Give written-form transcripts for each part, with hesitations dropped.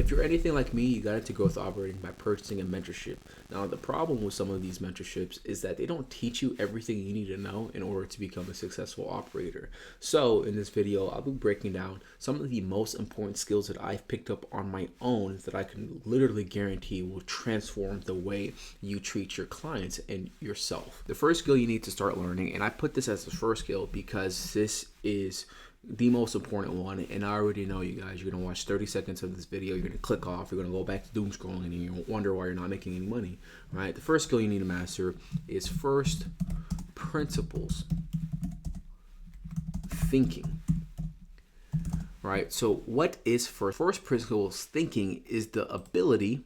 If you're anything like me, you got into growth operating by purchasing a mentorship. Now, the problem with some of these mentorships is that they don't teach you everything you need to know in order to become a successful operator. So, in this video, I'll be breaking down some of the most important skills that I've picked up on my own that I can literally guarantee will transform the way you treat your clients and yourself. The first skill you need to start learning, and I put this as the first skill because this is the most important one, and I already know you guys, you're gonna watch 30 seconds of this video, you're gonna click off, you're gonna go back to doom scrolling, and you're gonna wonder why you're not making any money. Right? The first skill you need to master is first principles thinking. Right? So what is first principles thinking? Is the ability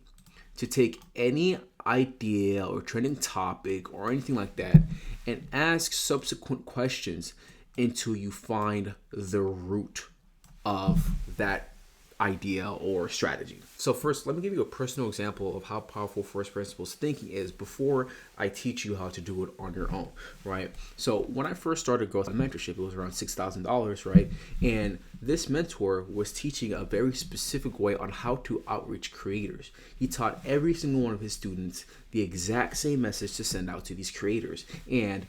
to take any idea or trending topic or anything like that and ask subsequent questions until you find the root of that idea or strategy. So first, let me give you a personal example of how powerful first principles thinking is before I teach you how to do it on your own, right? So when I first started growth mentorship, it was around $6,000, right? And this mentor was teaching a very specific way on how to outreach creators. He taught every single one of his students the exact same message to send out to these creators. And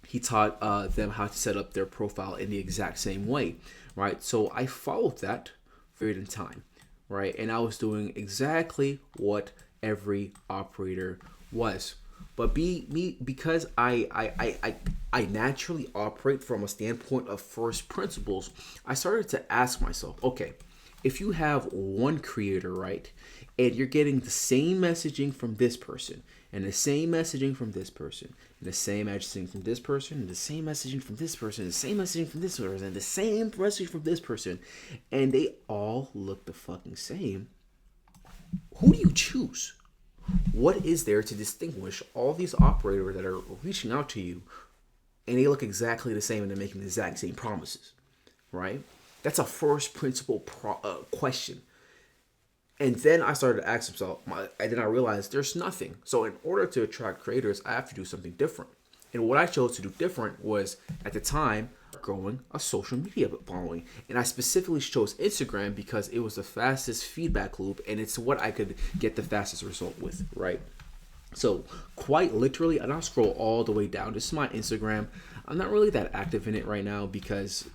he taught them how to set up their profile in the exact same way, right? So I followed that period in time, right? And I was doing exactly what every operator was. But because I naturally operate from a standpoint of first principles, I started to ask myself, okay, if you have one creator, right, and you're getting the same messaging from this person, and the same messaging from this person, and the same messaging from this person, and the same messaging from this person, and the same messaging from this person, and the same message from this person, and they all look the fucking same, who do you choose? What is there to distinguish all these operators that are reaching out to you, and they look exactly the same, and they're making the exact same promises, right? That's a first principle question. And then I started to ask myself, and then I realized there's nothing. So in order to attract creators, I have to do something different. And what I chose to do different was, at the time, growing a social media following. And I specifically chose Instagram because it was the fastest feedback loop, and it's what I could get the fastest result with, right? So quite literally, and I'll scroll all the way down. This is my Instagram. I'm not really that active in it right now because,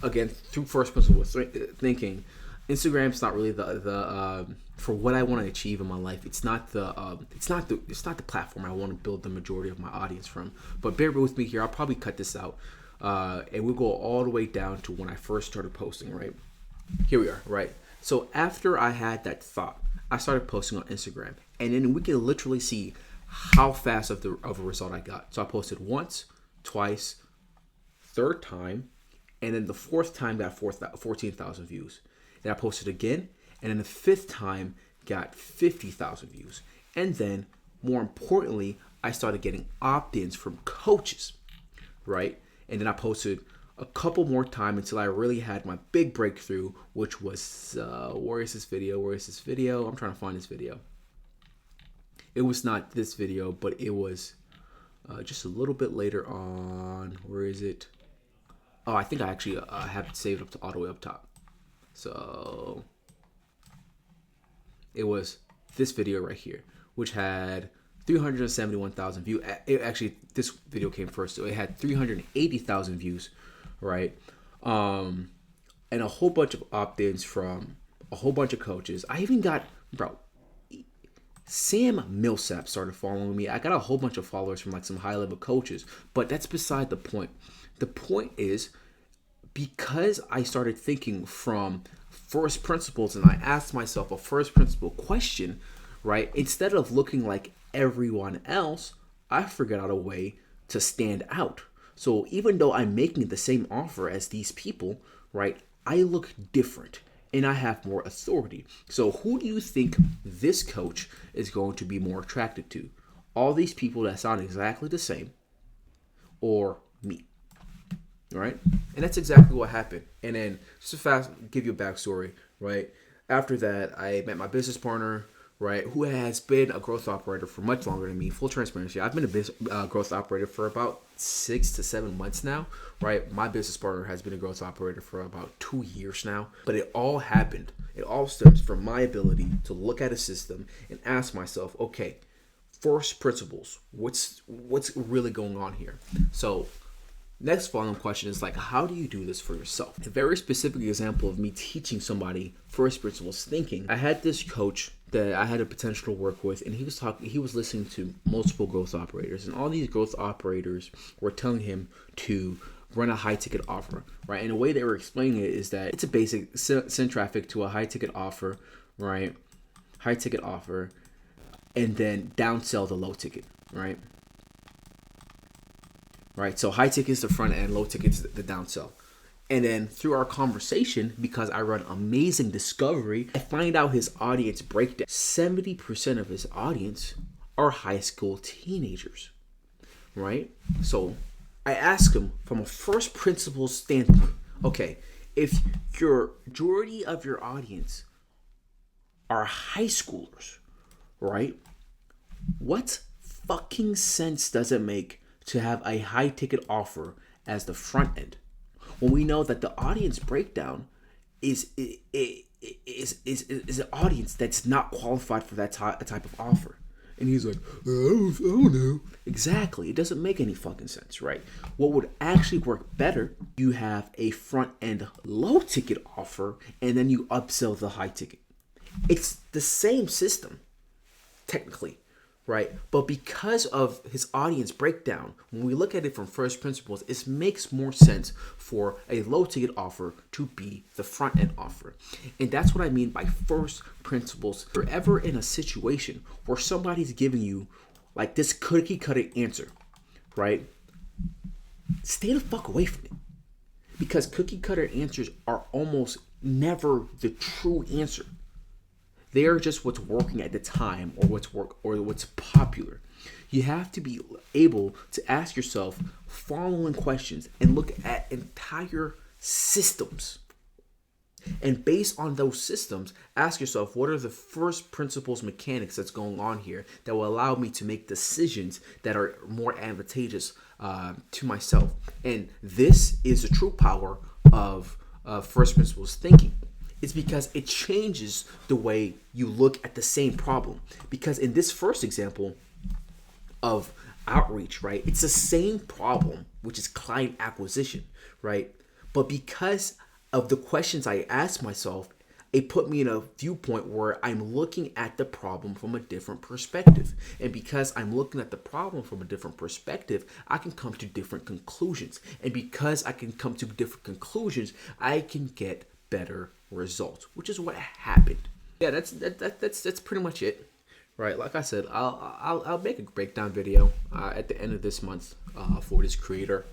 again, through first principle thinking, Instagram's not really the for what I want to achieve in my life. It's not the platform I want to build the majority of my audience from. But bear with me here. I'll probably cut this out, and we'll go all the way down to when I first started posting. Right here we are. Right. So after I had that thought, I started posting on Instagram, and then we can literally see how fast of a result I got. So I posted once, twice, third time, and then the fourth time got 14,000 views. Then I posted again, and then the fifth time got 50,000 views. And then, more importantly, I started getting opt-ins from coaches, right? And then I posted a couple more times until I really had my big breakthrough, which was, where is this video? I'm trying to find this video. It was not this video, but it was just a little bit later on. Where is it? Oh, I think I actually have it saved up to all the way up top. So it was this video right here, which had 371,000 views. Actually, this video came first, so it had 380,000 views, right? And a whole bunch of opt-ins from a whole bunch of coaches. I even got, Sam Millsap started following me. I got a whole bunch of followers from like some high-level coaches, but that's beside the point. The point is, because I started thinking from first principles and I asked myself a first principle question, right? Instead of looking like everyone else, I figured out a way to stand out. So even though I'm making the same offer as these people, right, I look different and I have more authority. So who do you think this coach is going to be more attracted to? All these people that sound exactly the same, or me? Right? And that's exactly what happened. And then just to give you a backstory, right? After that, I met my business partner, right, who has been a growth operator for much longer than me. Full transparency, I've been a growth operator for about 6 to 7 months now, right? My business partner has been a growth operator for about 2 years now. But it all happened. It all stems from my ability to look at a system and ask myself, okay, first principles, what's really going on here? So next following question is like, how do you do this for yourself? A very specific example of me teaching somebody first principles thinking. I had this coach that I had a potential to work with, and he was listening to multiple growth operators, and all these growth operators were telling him to run a high ticket offer, right? And the way they were explaining it is that it's a basic send traffic to a high ticket offer, right? High ticket offer, and then downsell the low ticket, right? Right, so high ticket is the front end, low ticket is the downsell. And then through our conversation, because I run amazing discovery, I find out his audience breakdown. 70% of his audience are high school teenagers, right? So I ask him from a first principles standpoint, okay, if your majority of your audience are high schoolers, right? What fucking sense does it make to have a high ticket offer as the front end when we know that the audience breakdown is an audience that's not qualified for that type of offer? And he's like, I don't know. Exactly. It doesn't make any fucking sense, right? What would actually work better, you have a front end low ticket offer and then you upsell the high ticket. It's the same system, technically, right? But because of his audience breakdown, when we look at it from first principles, it makes more sense for a low ticket offer to be the front end offer. And that's what I mean by first principles. If you're ever in a situation where somebody's giving you like this cookie cutter answer, right? Stay the fuck away from it. Because cookie cutter answers are almost never the true answer. They are just what's working at the time or what's popular. You have to be able to ask yourself following questions and look at entire systems. And based on those systems, ask yourself, what are the first principles mechanics that's going on here that will allow me to make decisions that are more advantageous to myself? And this is the true power of first principles thinking. It's because it changes the way you look at the same problem. Because in this first example of outreach, right, it's the same problem, which is client acquisition, right? But because of the questions I asked myself, it put me in a viewpoint where I'm looking at the problem from a different perspective. And because I'm looking at the problem from a different perspective, I can come to different conclusions. And because I can come to different conclusions, I can get better results, which is what happened. Yeah, that's pretty much it, right? Like I said, I'll make a breakdown video at the end of this month for this creator.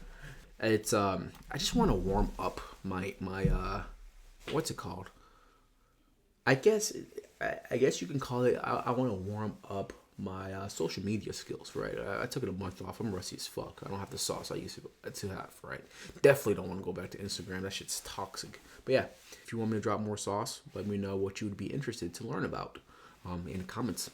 It's I just want to warm up my what's it called? I guess you can call it. I want to warm up my social media skills, right? I took it a month off. I'm rusty as fuck. I don't have the sauce I used to have, right? Definitely don't want to go back to Instagram. That shit's toxic. But yeah, if you want me to drop more sauce, let me know what you would be interested to learn about in the comments.